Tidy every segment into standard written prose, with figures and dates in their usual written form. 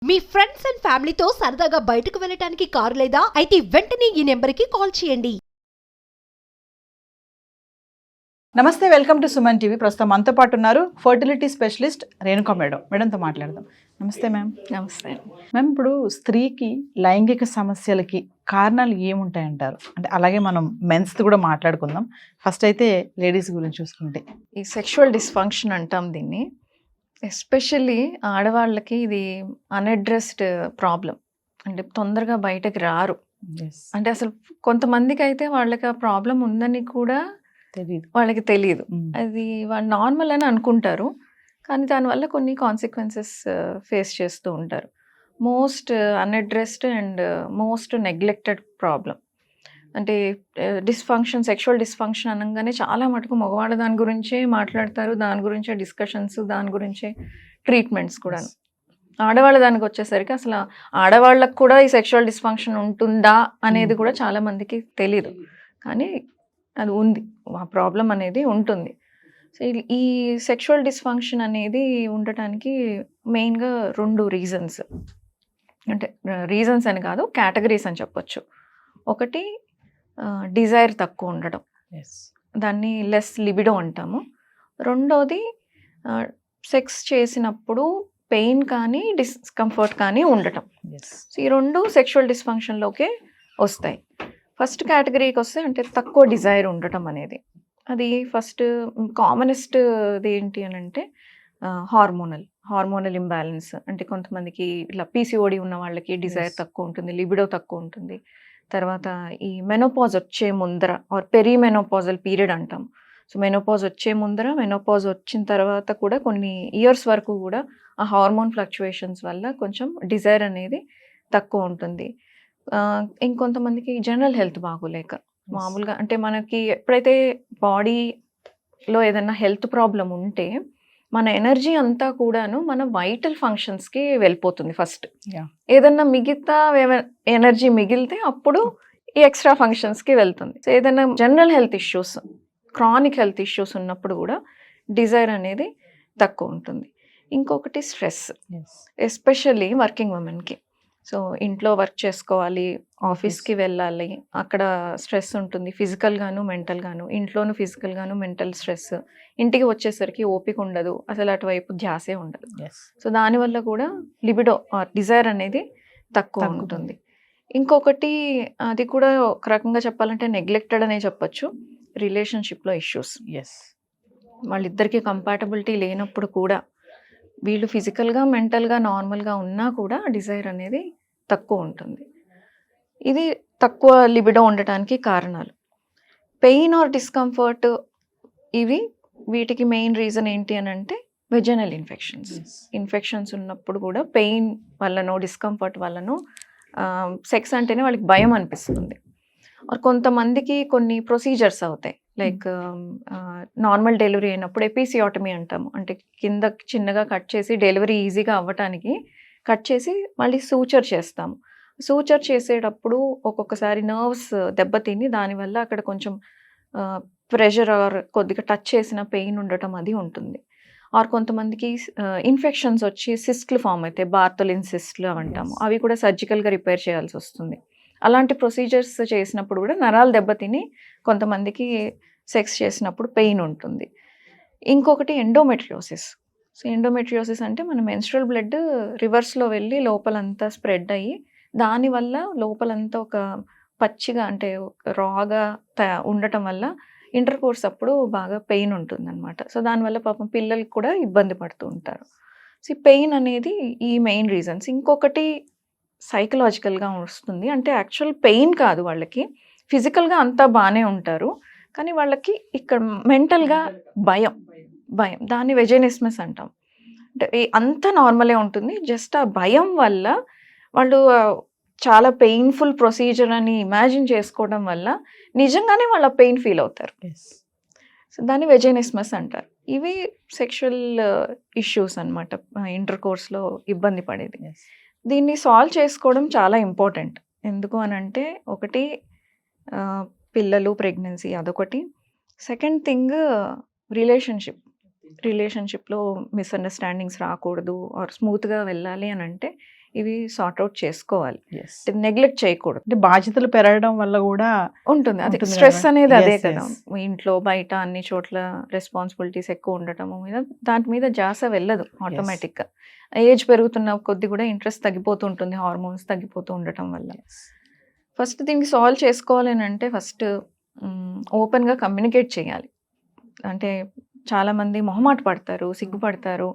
Me friends and ఫ్యామిలీతో సరదాగా బయటకు వెళ్ళటానికి కారు లేదా అయితే వెంటనే ఈ నెంబర్కి కాల్ చేయండి. నమస్తే, వెల్కమ్ టు సుమన్ టీవీ. ప్రస్తుతం మనతో పాటు ఉన్నారు ఫర్టిలిటీ స్పెషలిస్ట్ రేణుకా మేడంతో మాట్లాడదాం. నమస్తే మ్యామ్. నమస్తే మ్యామ్, ఇప్పుడు స్త్రీకి లైంగిక సమస్యలకి కారణాలు ఏముంటాయంటారు? అంటే అలాగే మనం మెన్స్ కూడా మాట్లాడుకుందాం. ఫస్ట్ అయితే లేడీస్ గురించి చూసుకుంటే ఈ సెక్షువల్ డిస్ఫంక్షన్ అంటాం దీన్ని. ఎస్పెషల్లీ ఆడవాళ్ళకి ఇది అన్అడ్రస్డ్ ప్రాబ్లం. అంటే తొందరగా బయటకు రారు. అంటే అసలు కొంతమందికి అయితే వాళ్ళకి ఆ ప్రాబ్లం ఉందని కూడా వాళ్ళకి తెలియదు. అది వాళ్ళు నార్మల్ అని అనుకుంటారు, కానీ దానివల్ల కొన్ని కాన్సిక్వెన్సెస్ ఫేస్ చేస్తూ ఉంటారు. Most unaddressed and most neglected problem. అంటే డిస్ఫంక్షన్, సెక్షువల్ డిస్ఫంక్షన్ అనగానే చాలా మటుకు మగవాళ్ళ దాని గురించే మాట్లాడతారు, దాని గురించే డిస్కషన్స్, దాని గురించే ట్రీట్మెంట్స్ కూడా. ఆడవాళ్ళ దానికి వచ్చేసరికి అసలు ఆడవాళ్ళకు కూడా ఈ సెక్షువల్ డిస్ఫంక్షన్ ఉంటుందా అనేది కూడా చాలా మందికి తెలీదు, కానీ అది ఉంది, ఆ ప్రాబ్లం అనేది ఉంటుంది. సో ఈ సెక్షువల్ డిస్ఫంక్షన్ అనేది ఉండటానికి మెయిన్గా 2 రీజన్స్, అంటే రీజన్స్ అని కాదు, కేటగిరీస్ అని చెప్పొచ్చు. ఒకటి డిజైర్ తక్కువ ఉండడం, దాన్ని లెస్ లిబిడో అంటాము. రెండోది సెక్స్ చేసినప్పుడు పెయిన్ కానీ డిస్కంఫర్ట్ కానీ ఉండటం. సో ఈ 2 సెక్షువల్ డిస్ఫంక్షన్లోకే వస్తాయి. ఫస్ట్ కేటగిరీకి వస్తే అంటే తక్కువ డిజైర్ ఉండటం అనేది, అది ఫస్ట్ కామనెస్ట్ ఏంటి అని అంటే హార్మోనల్ ఇంబ్యాలెన్స్. అంటే కొంతమందికి ఇలా పీసీఓడి ఉన్న వాళ్ళకి డిజైర్ తక్కువ ఉంటుంది, లిబిడో తక్కువ ఉంటుంది. తర్వాత ఈ మెనోపాజ్ వచ్చే ముందర ఆర్ పెరీమెనోపాజల్ పీరియడ్ అంటాం. సో మెనోపాజ్ వచ్చే ముందర, మెనోపాజ్ వచ్చిన తర్వాత కూడా కొన్ని ఇయర్స్ వరకు కూడా ఆ హార్మోన్ ఫ్లక్చువేషన్స్ వల్ల కొంచెం డిజైర్ అనేది తక్కువ ఉంటుంది. ఇంకొంతమందికి జనరల్ హెల్త్ బాగోలేక, మామూలుగా అంటే మనకి ఎప్పుడైతే బాడీలో ఏదైనా హెల్త్ ప్రాబ్లం ఉంటే మన ఎనర్జీ అంతా కూడాను మన వైటల్ ఫంక్షన్స్కి వెళ్ళిపోతుంది. ఫస్ట్ ఏదన్నా మిగతా ఎనర్జీ మిగిలితే అప్పుడు ఈ ఎక్స్ట్రా ఫంక్షన్స్కి వెళ్తుంది. సో ఏదైనా general health issues, chronic health issues ఉన్నప్పుడు కూడా డిజైర్ అనేది తక్కువ ఉంటుంది. ఇంకొకటి స్ట్రెస్, ఎస్పెషల్లీ వర్కింగ్ ఉమెన్కి. సో ఇంట్లో వర్క్ చేసుకోవాలి, ఆఫీస్కి వెళ్ళాలి, అక్కడ స్ట్రెస్ ఉంటుంది, ఫిజికల్గాను మెంటల్గాను. ఇంట్లోనూ ఫిజికల్గాను మెంటల్ స్ట్రెస్. ఇంటికి వచ్చేసరికి ఓపిక ఉండదు, అసలు అటువైపు ధ్యాసే ఉండదు. సో దానివల్ల కూడా లిబిడో డిజైర్ అనేది తక్కువ ఉంటుంది. ఇంకొకటి, అది కూడా ఒక రకంగా చెప్పాలంటే నెగ్లెక్టెడ్ అనే చెప్పచ్చు, రిలేషన్షిప్లో ఇష్యూస్. వాళ్ళిద్దరికీ కంపాటబిలిటీ లేనప్పుడు కూడా, వీళ్ళు ఫిజికల్గా మెంటల్గా నార్మల్గా ఉన్నా కూడా డిజైర్ అనేది తక్కువ ఉంటుంది. ఇది తక్కువ లిబిడో ఉండటానికి కారణాలు. పెయిన్ ఆర్ డిస్కంఫర్ట్, వీటికి మెయిన్ రీజన్ ఏంటి అని అంటే వెజనల్ ఇన్ఫెక్షన్స్ ఉన్నప్పుడు కూడా పెయిన్ వల్లనో డిస్కంఫర్ట్ వల్లనో సెక్స్ అంటేనే వాళ్ళకి భయం అనిపిస్తుంది. కొంతమందికి కొన్ని ప్రొసీజర్స్ అవుతాయి, లైక్ నార్మల్ డెలివరీ అయినప్పుడు ఎపిసియోటమీ అంటాము. అంటే కింద చిన్నగా కట్ చేసి డెలివరీ ఈజీగా అవ్వటానికి కట్ చేసి మళ్ళీ సూచర్ చేస్తాము. సూచర్ చేసేటప్పుడు ఒక్కొక్కసారి నర్వ్స్ దెబ్బతిని దానివల్ల అక్కడ కొంచెం ప్రెషర్ ఆర్ కొద్దిగా టచ్ చేసిన పెయిన్ ఉండటం అది ఉంటుంది. ఆర్ కొంతమందికి ఇన్ఫెక్షన్స్ వచ్చి సిస్ట్లు ఫామ్ అవుతాయి, బార్తలిన్ సిస్ట్లు అంటాము. అవి కూడా సర్జికల్గా రిపేర్ చేయాల్సి వస్తుంది. అలాంటి ప్రొసీజర్స్ చేసినప్పుడు కూడా నరాలు దెబ్బతిని కొంతమందికి సెక్స్ చేసినప్పుడు పెయిన్ ఉంటుంది. ఇంకొకటి ఎండోమెట్రియోసిస్. సో ఎండోమెట్రియోసిస్ అంటే మన మెన్స్ట్రువల్ బ్లడ్ రివర్స్లో వెళ్ళి లోపలంతా స్ప్రెడ్ అయ్యి దానివల్ల లోపలంతా ఒక పచ్చిగా అంటే రాగా ఉండటం వల్ల ఇంటర్ కోర్స్ అప్పుడు బాగా పెయిన్ ఉంటుంది అనమాట. సో దానివల్ల పాపం పిల్లలకి కూడా ఇబ్బంది పడుతూ ఉంటారు. సో ఈ పెయిన్ అనేది ఈ మెయిన్ రీజన్స్. ఇంకొకటి సైకలాజికల్గా వస్తుంది, అంటే యాక్చువల్ పెయిన్ కాదు, వాళ్ళకి ఫిజికల్గా అంతా బాగానే ఉంటారు, కానీ వాళ్ళకి ఇక్కడ మెంటల్గా భయం, దాన్ని వెజైనిస్మస్ అంటాం. అంటే అంతా నార్మలే ఉంటుంది, జస్ట్ ఆ భయం వల్ల వాళ్ళు చాలా పెయిన్ఫుల్ ప్రొసీజర్ అని ఇమాజిన్ చేసుకోవడం వల్ల నిజంగానే వాళ్ళ పెయిన్ ఫీల్ అవుతారు. సో దాన్ని వెజైనిస్మస్ అంటారు. ఇవి సెక్షువల్ ఇష్యూస్ అనమాట, ఇంటర్ కోర్స్లో ఇబ్బంది పడేది. దీన్ని సాల్వ్ చేసుకోవడం చాలా ఇంపార్టెంట్. ఎందుకు అని అంటే, ఒకటి పిల్లలు, ప్రెగ్నెన్సీ, అదొకటి. సెకండ్ థింగ్ రిలేషన్షిప్లో మిస్అండర్స్టాండింగ్స్ రాకూడదు ఆర్ స్మూత్గా వెళ్ళాలి అని అంటే ఇవి సార్ట్ అవుట్ చేసుకోవాలి, Yes. నెగ్లెక్ట్ చేయకూడదు. అంటే బాధ్యతలు పెరగడం వల్ల కూడా ఉంటుంది అదే ఉంటుంది స్ట్రెస్ కదా. అనేది అదే Yes, కదా, yes. ఇంట్లో బయట అన్ని చోట్ల రెస్పాన్సిబిలిటీస్ ఎక్కువ ఉండటం మీద దాని మీద జాస వెళ్ళదు ఆటోమేటిక్ గా. ఏజ్ పెరుగుతున్న కొద్ది కూడా ఇంట్రెస్ట్ తగ్గిపోతూ ఉంటుంది, హార్మోన్స్ తగ్గిపోతూ ఉండటం వల్ల. Yes. ఫస్ట్ దీనికి సాల్వ్ చేసుకోవాలి అని అంటే ఫస్ట్ ఓపెన్ గా కమ్యూనికేట్ చేయాలి. అంటే చాలా మంది మొహమాట పడతారు, సిగ్గుపడతారు.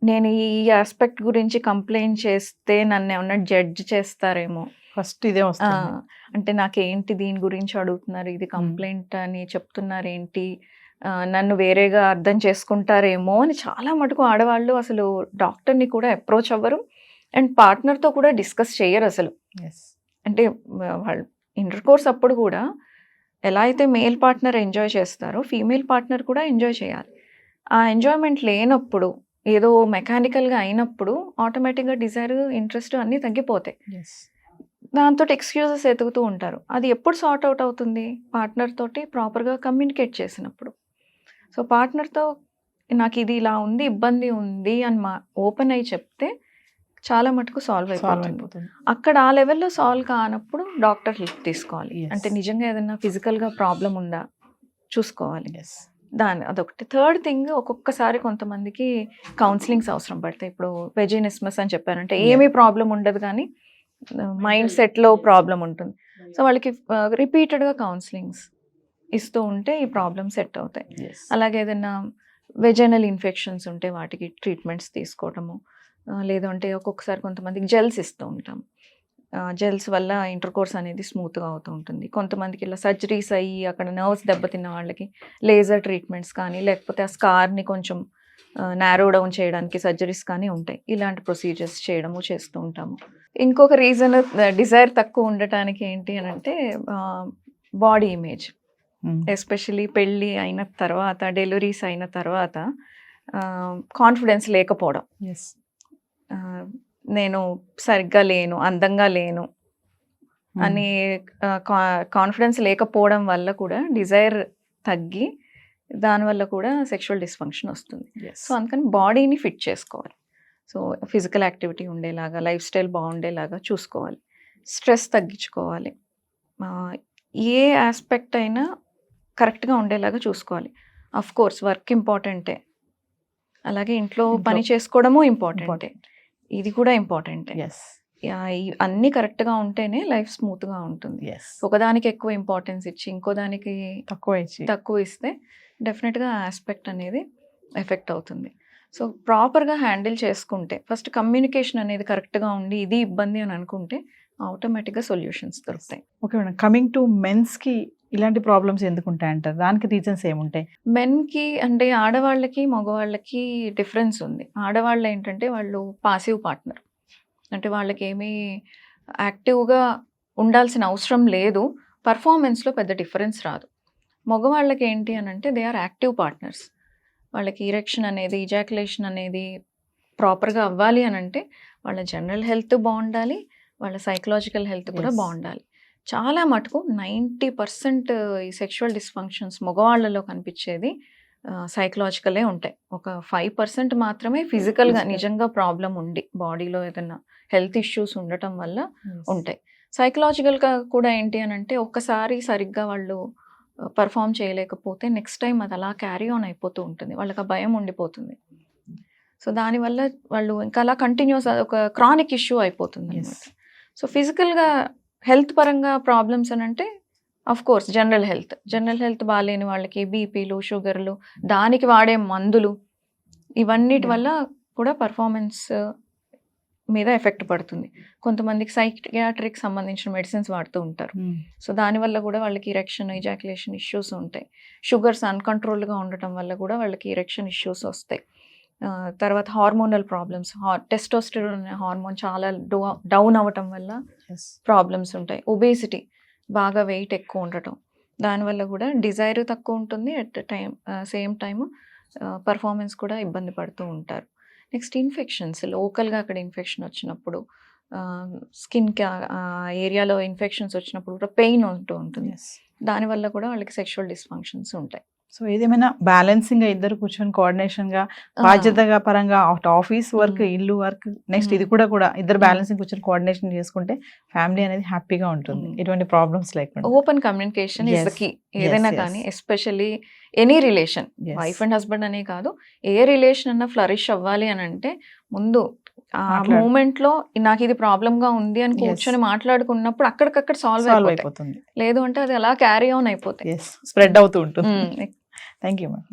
నేను ఈ ఆస్పెక్ట్ గురించి కంప్లైంట్ చేస్తే నన్ను ఏమన్నా జడ్జ్ చేస్తారేమో, ఫస్ట్ ఇదే వస్తుంది. అంటే నాకేంటి దీని గురించి అడుగుతున్నారు, ఇది కంప్లైంట్ అని చెప్తున్నారు ఏంటి, నన్ను వేరేగా అర్థం చేసుకుంటారేమో అని చాలా మటుకు ఆడవాళ్ళు అసలు డాక్టర్ని కూడా అప్రోచ్ అవ్వరు అండ్ పార్ట్నర్తో కూడా డిస్కస్ చేయరు అసలు. Yes. అంటే వాళ్ళు ఇంటర్ కోర్స్ అప్పుడు కూడా ఎలా అయితే మేల్ పార్ట్నర్ ఎంజాయ్ చేస్తారో ఫీమేల్ పార్ట్నర్ కూడా ఎంజాయ్ చేయాలి. ఆ ఎంజాయ్మెంట్ లేనప్పుడు, ఏదో మెకానికల్గా అయినప్పుడు ఆటోమేటిక్గా డిజైర్, ఇంట్రెస్ట్ అన్నీ తగ్గిపోతాయి. Yes. దాంతో ఎక్స్క్యూజెస్ ఎతుకుతూ ఉంటారు. అది ఎప్పుడు సార్ట్ అవుట్ అవుతుంది? పార్ట్నర్ తోటి ప్రాపర్గా కమ్యూనికేట్ చేసినప్పుడు. సో పార్ట్నర్తో నాకు ఇది ఇలా ఉంది, ఇబ్బంది ఉంది అని ఓపెన్ అయ్యి చెప్తే చాలా మటుకు సాల్వ్ Solve అయిపోతుంది. అయిపోతుంది. అక్కడ ఆ లెవెల్లో సాల్వ్ కానప్పుడు డాక్టర్ హెల్ప్ తీసుకోవాలి. Yes. అంటే నిజంగా ఏదైనా ఫిజికల్గా ప్రాబ్లం ఉందా చూసుకోవాలి. Yes. అదొకటి. థర్డ్ థింగ్, ఒక్కొక్కసారి కొంతమందికి కౌన్సిలింగ్స్ అవసరం పడతాయి. ఇప్పుడు వెజినిస్మస్ అని చెప్పారంటే ఏమీ ప్రాబ్లం ఉండదు కానీ మైండ్ సెట్లో ప్రాబ్లం ఉంటుంది. సో వాళ్ళకి రిపీటెడ్గా కౌన్సిలింగ్స్ ఇస్తూ ఉంటే ఈ ప్రాబ్లమ్ సెట్ అవుతాయి. Yes. అలాగే ఏదైనా వెజైనల్ ఇన్ఫెక్షన్స్ ఉంటే వాటికి ట్రీట్మెంట్స్ తీసుకోవటము, లేదంటే ఒక్కొక్కసారి కొంతమందికి జెల్స్ ఇస్తూ ఉంటాం. జెల్స్ వల్ల ఇంటర్ కోర్స్ అనేది స్మూత్గా అవుతూ ఉంటుంది. కొంతమందికి ఇలా సర్జరీస్ అయ్యి అక్కడ నర్వ్స్ దెబ్బతిన్న వాళ్ళకి లేజర్ ట్రీట్మెంట్స్ కానీ, లేకపోతే ఆ స్కార్ని కొంచెం నారో డౌన్ చేయడానికి సర్జరీస్ కానీ ఉంటాయి. ఇలాంటి ప్రొసీజర్స్ చేస్తూ ఉంటాము. ఇంకొక రీజన్ డిజైర్ తక్కువ ఉండటానికి ఏంటి అని అంటే బాడీ ఇమేజ్, ఎస్పెషలీ పెళ్ళి అయిన తర్వాత, డెలివరీస్ అయిన తర్వాత కాన్ఫిడెన్స్ లేకపోవడం. Yes. నేను సరిగ్గా లేను, అందంగా లేను అని కాన్ఫిడెన్స్ లేకపోవడం వల్ల కూడా డిజైర్ తగ్గి దానివల్ల కూడా సెక్షువల్ డిస్ఫంక్షన్ వస్తుంది. Yes. సో అందుకని బాడీని ఫిట్ చేసుకోవాలి. సో ఫిజికల్ యాక్టివిటీ ఉండేలాగా, లైఫ్ స్టైల్ బాగుండేలాగా చూసుకోవాలి. స్ట్రెస్ తగ్గించుకోవాలి. ఏ ఆస్పెక్ట్ అయినా కరెక్ట్గా ఉండేలాగా చూసుకోవాలి. అఫ్ కోర్స్ వర్క్ ఇంపార్టెంటే, అలాగే ఇంట్లో పని చేసుకోవడము ఇంపార్టెంటే, ఇది కూడా ఇంపార్టెంటే. Yes. అన్నీ కరెక్ట్గా ఉంటేనే లైఫ్ స్మూత్గా ఉంటుంది. Yes. ఒకదానికి ఎక్కువ ఇంపార్టెన్స్ ఇచ్చి ఇంకో దానికి తక్కువ ఇస్తే డెఫినెట్గా ఆస్పెక్ట్ అనేది ఎఫెక్ట్ అవుతుంది. సో ప్రాపర్గా హ్యాండిల్ చేసుకుంటే, ఫస్ట్ కమ్యూనికేషన్ అనేది కరెక్ట్గా ఉండి ఇది ఇబ్బంది అని అనుకుంటే ఆటోమేటిక్గా సొల్యూషన్స్ దొరుకుతాయి. ఓకే మేడం, కమింగ్ టు మెన్స్కి ఇలాంటి ప్రాబ్లమ్స్ ఎందుకు ఉంటాయంటారు? దానికి రీజన్స్ ఏముంటాయి? మెన్కి అంటే ఆడవాళ్ళకి మగవాళ్ళకి డిఫరెన్స్ ఉంది. ఆడవాళ్ళు ఏంటంటే వాళ్ళు పాసివ్ పార్ట్నర్, అంటే వాళ్ళకి ఏమీ యాక్టివ్గా ఉండాల్సిన అవసరం లేదు, పర్ఫార్మెన్స్లో పెద్ద డిఫరెన్స్ రాదు. మగవాళ్ళకి ఏంటి అని అంటే దే ఆర్ యాక్టివ్ పార్ట్నర్స్. వాళ్ళకి ఇరెక్షన్ అనేది, ఇజాక్యులేషన్ అనేది ప్రాపర్గా అవ్వాలి అని అంటే వాళ్ళ జనరల్ హెల్త్ బాగుండాలి, వాళ్ళ సైకలాజికల్ హెల్త్ కూడా Yes. బాగుండాలి. చాలా మటుకు 90% ఈ సెక్షువల్ డిస్ఫంక్షన్స్ మగవాళ్ళలో కనిపించేది సైకలాజికలే ఉంటాయి. ఒక 5% మాత్రమే ఫిజికల్గా Physical. నిజంగా ప్రాబ్లం ఉండి బాడీలో ఏదైనా హెల్త్ ఇష్యూస్ ఉండటం వల్ల Yes. ఉంటాయి. సైకలాజికల్గా కూడా ఏంటి అని అంటే ఒక్కసారి సరిగ్గా వాళ్ళు పర్ఫామ్ చేయలేకపోతే నెక్స్ట్ టైం అది అలా క్యారీ ఆన్ అయిపోతూ ఉంటుంది, వాళ్ళకి ఆ భయం ఉండిపోతుంది. సో దానివల్ల వాళ్ళు ఇంకా అలా కంటిన్యూస్ ఒక క్రానిక్ ఇష్యూ అయిపోతుంది అనమాట. సో ఫిజికల్గా హెల్త్ పరంగా ప్రాబ్లమ్స్ అని అంటే అఫ్ కోర్స్ జనరల్ హెల్త్ బాగాలేని వాళ్ళకి బీపీలు, షుగర్లు, దానికి వాడే మందులు, ఇవన్నిటి వల్ల కూడా పర్ఫార్మెన్స్ మీద ఎఫెక్ట్ పడుతుంది. కొంతమందికి సైకియాట్రిక్ సంబంధించిన మెడిసిన్స్ వాడుతూ ఉంటారు. సో దానివల్ల కూడా వాళ్ళకి ఇరెక్షన్, ఇజాక్యులేషన్ ఇష్యూస్ ఉంటాయి. షుగర్స్ అన్కంట్రోల్గా ఉండటం వల్ల కూడా వాళ్ళకి ఇరెక్షన్ ఇష్యూస్ వస్తాయి. తర్వాత హార్మోనల్ ప్రాబ్లమ్స్, టెస్టోస్టెరాన్ హార్మోన్ చాలా డౌన్ అవ్వటం వల్ల Yes. ప్రాబ్లమ్స్ ఉంటాయి. ఒబేసిటీ, బాగా వెయిట్ ఎక్కువ ఉండటం, దానివల్ల కూడా డిజైర్ తక్కువ ఉంటుంది, అట్ సేమ్ టైమ్ పర్ఫార్మెన్స్ కూడా ఇబ్బంది పడుతూ ఉంటారు. నెక్స్ట్ ఇన్ఫెక్షన్స్, లోకల్గా అక్కడ ఇన్ఫెక్షన్ వచ్చినప్పుడు, స్కిన్కి ఏరియాలో ఇన్ఫెక్షన్స్ వచ్చినప్పుడు కూడా పెయిన్ ఉంటూ ఉంటుంది. Yes. దానివల్ల కూడా వాళ్ళకి సెక్షువల్ డిస్ఫంక్షన్స్ ఉంటాయి. సో ఏదేమైనా బ్యాలెన్సింగ్ గా ఇద్దరు కూర్చొని కోఆర్డినేషన్ గా బాధ్యతగా పరంగా ఆఫీస్ వర్క్, ఇల్లు వర్క్, నెక్స్ట్ ఇది కూడా ఇద్దరు బ్యాలెన్సింగ్ కూర్చొని కోఆర్డినేషన్ చేసుకుంటే ఫ్యామిలీ అనేది హ్యాపీగా ఉంటుంది, ఎటువంటి ప్రాబ్లమ్స్ లేకుండా. Open communication is the Yes. Key. ఏదైనా Yes, yes. కానీ especially any relation, Yes. Wife and husband అనే కాదు, ఏ రిలేషన్ అన్నా ఫ్లరిష్ అవ్వాలి అని అంటే ముందు ఆ మూమెంట్ లో నాకు ఇది ప్రాబ్లమ్ గా ఉంది అని Yes. కూర్చొని మాట్లాడుకున్నప్పుడు అక్కడికక్కడ సాల్వ్ సాల్వ్ అయిపోతాయి. అయిపోతుంది. లేదు అంటే అది అలా క్యారీ ఆన్ అయిపోతాయి. స్ప్రెడ్ అవుతూ ఉంటుంది. Thank you ma'am.